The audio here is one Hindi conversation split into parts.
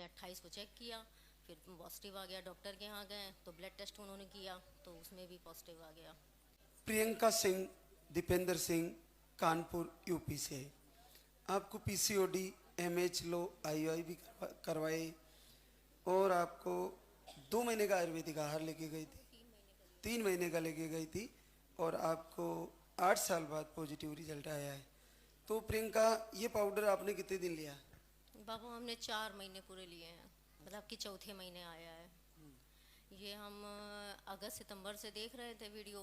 हमने 28 को चेक किया, फिर पॉजिटिव आ गया। डॉक्टर के यहाँ गए तो ब्लड टेस्ट उन्होंने किया तो उसमें भी पॉजिटिव आ गया। प्रियंका सिंह, दीपेंद्र सिंह, कानपुर यूपी से। आपको पीसीओडी, एमएच लो, आईओआई भी करवाए और आपको 2 महीने का आयुर्वेदिक आहार लेके गई थी, 3 महीने का लेके गई थी और आपको 8 साल बाद पॉजिटिव रिजल्ट आया है। तो प्रियंका, ये पाउडर आपने कितने दिन लिया? बाबू हमने 4 महीने पूरे लिए हैं, मतलब कि चौथे महीने आया है। ये हम अगस्त सितंबर से देख रहे थे वीडियो,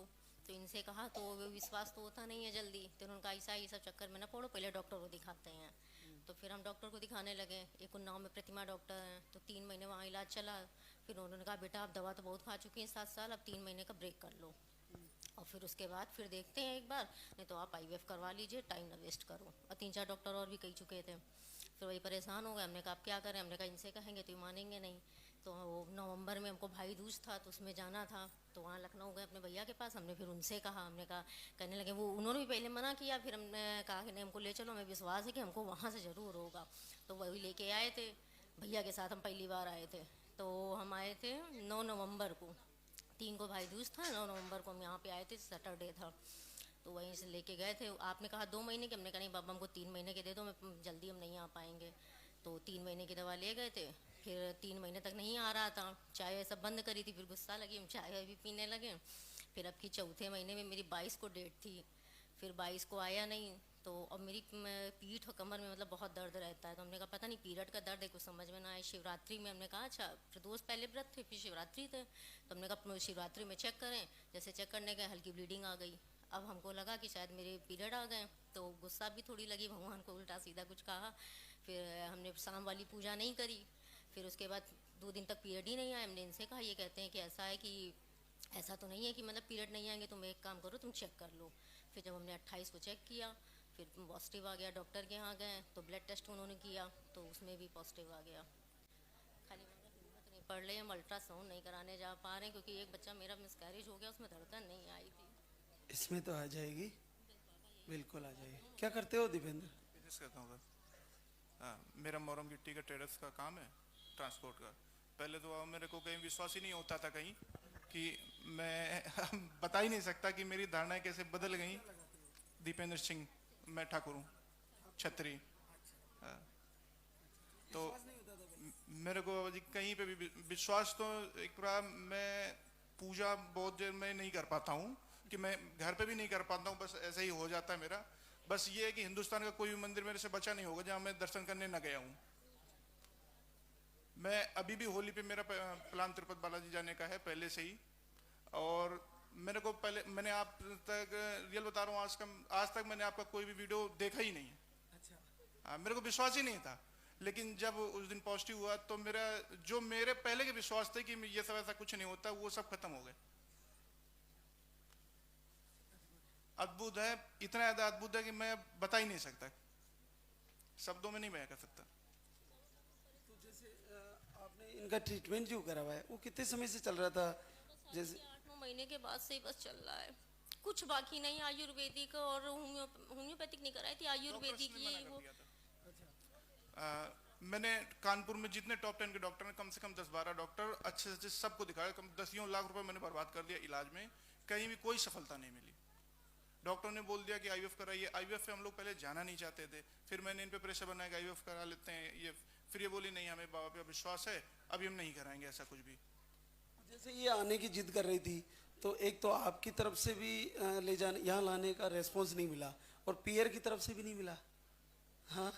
तो इनसे कहा तो वो विश्वास तो होता नहीं है जल्दी, तो उन्होंने कहा ऐसा ये सब चक्कर में ना पड़ो, पहले डॉक्टर को दिखाते हैं। तो फिर हम डॉक्टर को दिखाने लगे। एक उन्नाव में प्रतिमा डॉक्टर हैं, तो 3 महीने वहाँ इलाज चला। फिर उन्होंने कहा बेटा आप दवा तो बहुत खा चुकी हैं 7 साल, अब 3 महीने का ब्रेक कर लो और फिर उसके बाद फिर देखते हैं एक बार, नहीं तो आप आईवीएफ करवा लीजिए, टाइम ना वेस्ट करो। और 3-4 डॉक्टर और भी कह चुके थे। फिर वही परेशान हो गए। हमने कहा आप क्या करें, हमने कहा इनसे कहेंगे तो ये मानेंगे नहीं। तो वो नवंबर में हमको भाई दूज था तो उसमें जाना था, तो वहाँ लखनऊ गए अपने भैया के पास। हमने फिर उनसे कहा, हमने कहा, कहने लगे वो, उन्होंने भी पहले मना किया, फिर हमने कहा कि नहीं हमको ले चलो, हमें विश्वास है कि हमको वहाँ से ज़रूर होगा। तो वही लेके आए थे भैया के साथ, हम पहली बार आए थे। तो हम आए थे 9 नवंबर को, 3 को भाई दूज था, 9 नवंबर को हम यहाँ पे आए थे, सैटरडे था। तो वहीं से लेके गए थे। आपने कहा 2 महीने के, हमने कहा नहीं बाबा हमको 3 महीने के दे दो, मैं जल्दी हम नहीं आ पाएंगे। तो 3 महीने की दवा ले गए थे। फिर 3 महीने तक नहीं आ रहा था, चाय सब बंद करी थी, फिर गुस्सा लगी, हम चाय भी पीने लगे। फिर अब की चौथे महीने में मेरी 22 को डेट थी, फिर 22 को आया नहीं। तो अब मेरी पीठ और कमर में मतलब बहुत दर्द रहता है। तो हमने कहा पता नहीं पीरियड का दर्द है, कुछ समझ में ना आए। शिवरात्रि में हमने कहा अच्छा, प्रदोष पहले व्रत थे फिर शिवरात्रि थे, तो हमने कहा शिवरात्रि में चेक करें। जैसे चेक करने गए हल्की ब्लीडिंग आ गई। अब हमको लगा कि शायद मेरे पीरियड आ गए, तो गुस्सा भी थोड़ी लगी, भगवान को उल्टा सीधा कुछ कहा। फिर हमने शाम वाली पूजा नहीं करी। फिर उसके बाद 2 दिन तक पीरियड ही नहीं आया। हमने इनसे कहा ये कहते हैं कि ऐसा है कि ऐसा तो नहीं है कि मतलब पीरियड नहीं आएंगे, तुम एक काम करो तुम चेक कर लो। फिर जब हमने 28 को चेक किया, फिर पॉजिटिव आ गया। डॉक्टर के यहाँ गए तो ब्लड टेस्ट उन्होंने किया तो उसमें भी पॉजिटिव आ गया। खाली मगर हिम्मत नहीं पड़ रही, हम अल्ट्रासाउंड नहीं कराने जा पा रहे हैं क्योंकि एक बच्चा मेरा मिसकैरेज हो गया, उसमें धड़कन नहीं आई थी। इसमें तो आ जाएगी, बिल्कुल आ जाएगी। क्या करते हो दीपेंद्र? बिजनेस करता हूँ सर। हाँ, मेरा मोरम गिट्टी का ट्रेडर्स का काम है, ट्रांसपोर्ट का। पहले तो मेरे को कहीं विश्वास ही नहीं होता था कहीं कि मैं बता ही नहीं सकता कि मेरी धारणाएं कैसे बदल गई। दीपेंद्र सिंह, मैं ठाकुर हूँ, छतरी। हाँ, तो मेरे को अभी कहीं पे भी विश्वास तो एक बार, मैं पूजा बहुत देर में नहीं कर पाता हूँ कि मैं घर पे भी नहीं कर पाता हूँ, बस ऐसे ही हो जाता है मेरा। बस ये है कि हिंदुस्तान का कोई भी मंदिर मेरे से बचा नहीं होगा जहाँ मैं दर्शन करने न गया हूँ। मैं अभी भी होली पे मेरा प्लान तिरुपति बालाजी जाने का है पहले से ही। और मेरे को पहले, मैंने आप तक रियल बता रहा हूँ, आज तक मैंने आपका कोई भी वीडियो देखा ही नहीं है। अच्छा। मेरे को विश्वास ही नहीं था। लेकिन जब उस दिन पॉजिटिव हुआ तो मेरा जो मेरे पहले के विश्वास थे कि ये सब ऐसा कुछ नहीं होता, वो सब खत्म हो गए। अद्भुत है, इतना ज्यादा अद्भुत है कि मैं बता ही नहीं सकता, शब्दों में नहीं बयां कर सकता। तो जैसे आपने इनका ट्रीटमेंट जो करवाया है वो कितने समय से चल रहा था? जैसे 8-9 महीने के बाद से ही बस चल रहा है, कुछ बाकी नहीं। आयुर्वेदिक और होम्योपैथिक नहीं कराई थी, आयुर्वेदिक ये वो। मैंने कानपुर में जितने टॉप 10 के डॉक्टर हैं, कम से कम 10-12 डॉक्टर अच्छे से अच्छे सबको दिखाया। कम 10 लाख रुपए मैंने बर्बाद कर दिया इलाज में, कहीं भी कोई सफलता नहीं मिली। डॉक्टर ने बोल दिया कि आईवीएफ कराइए। आईवीएफ पे हम लोग पहले जाना नहीं चाहते थे, फिर मैंने इन पे प्रेशर बनाया कि आईवीएफ करा लेते हैं ये। फिर ये बोली नहीं, हमें बाबा पे विश्वास है, अभी हम नहीं कराएंगे ऐसा कुछ भी। जैसे ये आने की जिद कर रही थी, तो एक तो आपकी तरफ से भी ले जाने यहाँ लाने का रेस्पॉन्स नहीं मिला और पीयर की तरफ से भी नहीं मिला। हाँ,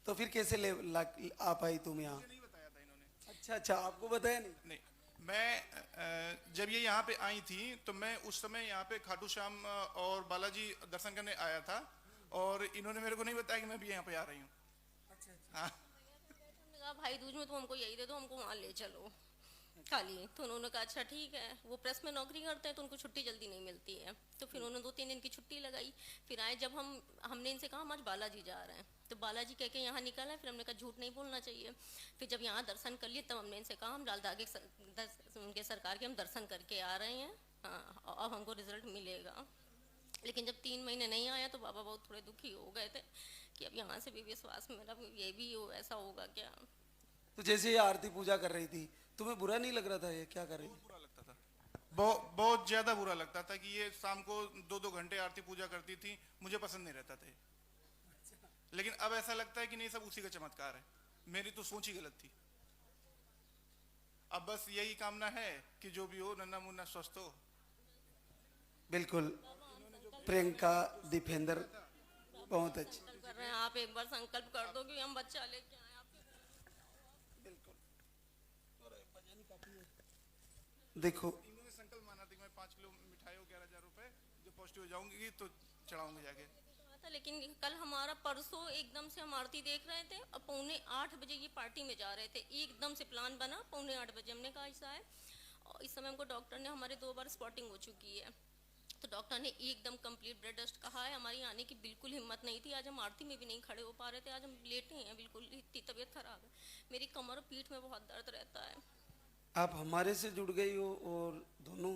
तो फिर कैसे आ पाई तुम यहाँ? नहीं बताया था इन्होंने। अच्छा अच्छा, आपको बताया नहीं? नहीं, मैं जब ये यहाँ पे आई थी तो मैं उस समय यहाँ पे खाटू श्याम और बालाजी दर्शन करने आया था, और इन्होंने मेरे को नहीं बताया कि मैं भी यहाँ पे आ रही हूँ। अच्छा अच्छा। हाँ, हमने कहा भाई दूज में तो हमको यही दे दो, हमको वहाँ ले चलो खाली। तो उन्होंने कहा अच्छा ठीक है। वो प्रेस में नौकरी करते हैं तो उनको छुट्टी जल्दी नहीं मिलती है, तो फिर उन्होंने 2-3 दिन की छुट्टी लगाई। फिर आए जब हमने इनसे कहा हम आज बालाजी जा रहे हैं, तो बालाजी कह के यहाँ निकला है। फिर हमने कहा झूठ नहीं बोलना चाहिए। फिर जब यहाँ दर्शन कर लिए तब हमने इनसे कहा हम लाल दागे उनके सरकार के हम दर्शन करके आ रहे हैं, हाँ, अब हमको रिजल्ट मिलेगा। लेकिन जब 3 महीने नहीं आया तो बाबा बहुत थोड़े दुखी हो गए थे कि अब यहाँ से भी विश्वास मेरा ये भी ऐसा होगा क्या। तो जैसे ये आरती पूजा कर रही थी, तुम्हें बुरा नहीं लग रहा था ये क्या कर रही थी? बुरा लगता था, बहुत ज्यादा बुरा लगता था कि ये शाम को 2-2 घंटे आरती पूजा करती थी, मुझे पसंद नहीं रहता था। लेकिन अब ऐसा लगता है कि नहीं, सब उसी का चमत्कार है, मेरी तो सोच ही गलत थी। अब बस यही कामना है कि जो भी हो नन्ना मुन्ना स्वस्थ हो। बिल्कुल, प्रियंका दीपेंद्र बहुत अच्छी। संकल्प कर रहे हैं, आप एक बार संकल्प कर दो कि हम बच्चा लेके आए आपके। देखो इन्होंने संकल्प माना था कि मैं 5 किलो मिठाई हो 11,000 रुपए, जो पॉजिटिव हो जाऊंगी तो चढ़ाऊंगे जाके। था, लेकिन कल हमारा परसों एकदम से हम आरती देख रहे थे और 7:45 बजे ये पार्टी में जा रहे थे, एकदम से प्लान बना 7:45 बजे। हमने कहा ऐसा है, और इस समय हमको डॉक्टर ने, हमारे 2 बार स्पॉटिंग हो चुकी है, तो डॉक्टर ने एकदम कंप्लीट ब्लड टेस्ट कहा है। हमारी आने की बिल्कुल हिम्मत नहीं थी, आज हम आरती में भी नहीं खड़े हो पा रहे थे, आज हम लेटे हैं, बिल्कुल इतनी तबीयत खराब है। मेरी कमर और पीठ में बहुत दर्द रहता है। आप हमारे से जुड़ गई हो और दोनों,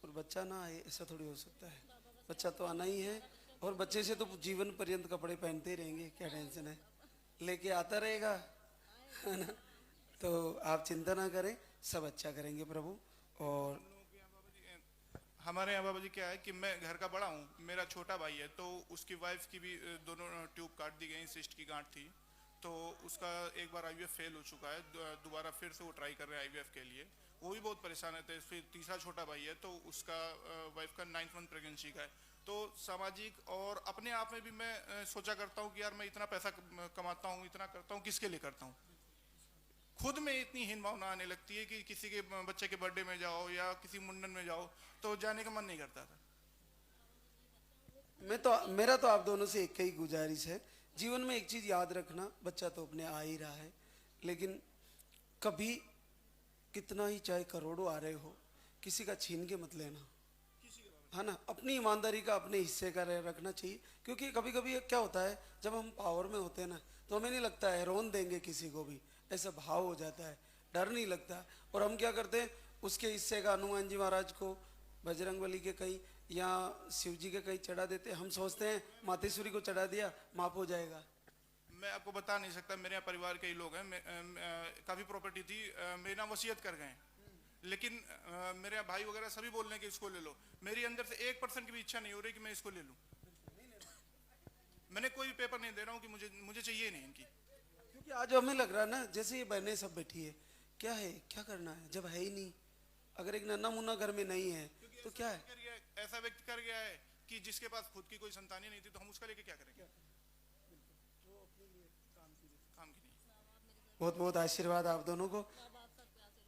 और बच्चा ना आए ऐसा थोड़ी हो सकता है, बच्चा तो आना ही है, और बच्चे से तो जीवन पर्यंत कपड़े पहनते ही रहेंगे, क्या टेंशन है, लेके आता रहेगा, है ना। तो आप चिंता ना करें, सब अच्छा करेंगे प्रभु। और हमारे यहाँ बाबा जी क्या है कि मैं घर का बड़ा हूँ, मेरा छोटा भाई है, तो उसकी वाइफ की भी दोनों ट्यूब काट दी गई, सिस्ट की गांठ थी, तो उसका एक बार आईवीएफ फेल हो चुका है, दोबारा फिर से वो ट्राई कर रहे हैं आईवीएफ के लिए, वो भी बहुत परेशान रहते हैं। फिर तीसरा छोटा भाई है, तो उसका वाइफ का 9th मंथ प्रेगनेंसी का है। तो सामाजिक और अपने आप में भी मैं सोचा करता हूँ कि यार मैं इतना पैसा कमाता हूँ, इतना करता हूँ, किसके लिए करता हूँ। खुद में इतनी हीन भावना आने लगती है कि किसी के बच्चे के बर्थडे में जाओ या किसी मुंडन में जाओ तो जाने का मन नहीं करता था। मेरा तो आप दोनों से एक ही गुजारिश है, जीवन में एक चीज याद रखना, बच्चा तो अपने आ ही रहा है, लेकिन कभी कितना ही चाहे करोड़ों आ रहे हो, किसी का छीन के मत लेना, है ना। अपनी ईमानदारी का अपने हिस्से का रखना चाहिए, क्योंकि कभी कभी क्या होता है, जब हम पावर में होते हैं ना, तो हमें नहीं लगता है रोन देंगे किसी को भी, ऐसा भाव हो जाता है, डर नहीं लगता, और हम क्या करते हैं, उसके हिस्से का हनुमान जी महाराज को, बजरंगबली के कहीं या शिव जी के कहीं चढ़ा देते हैं, हम सोचते हैं मातेश्वरी को चढ़ा दिया माफ हो जाएगा। मैं आपको बता नहीं सकता, मेरे यहाँ परिवार के ही लोग हैं, काफी प्रॉपर्टी थी, मेरे नाम वसीयत कर गए, लेकिन मेरे भाई वगैरह सभी बोल रहे हैं कि इसको ले लो, मेरी अंदर से 1% की भी इच्छा नहीं हो रही कि मैं इसको ले लूं। मैंने कोई पेपर नहीं दे रहा हूँ कि मुझे चाहिए नहीं इनकी, क्योंकि आज हमें लग रहा है ना, जैसे ये बहनें सब बैठी है, क्या है, क्या करना है, जब है ही नहीं, अगर एक नन्ना मुन्ना घर में नहीं है तो क्या है। ऐसा व्यक्ति कर गया है कि जिसके पास खुद की कोई संतान ही नहीं थी, तो हम उसका लेके क्या करेंगे, काम की नहीं। बहुत बहुत आशीर्वाद आप दोनों को,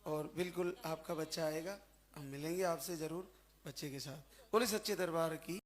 और बिल्कुल आपका बच्चा आएगा, हम मिलेंगे आपसे जरूर बच्चे के साथ। बोले सच्चे दरबार की।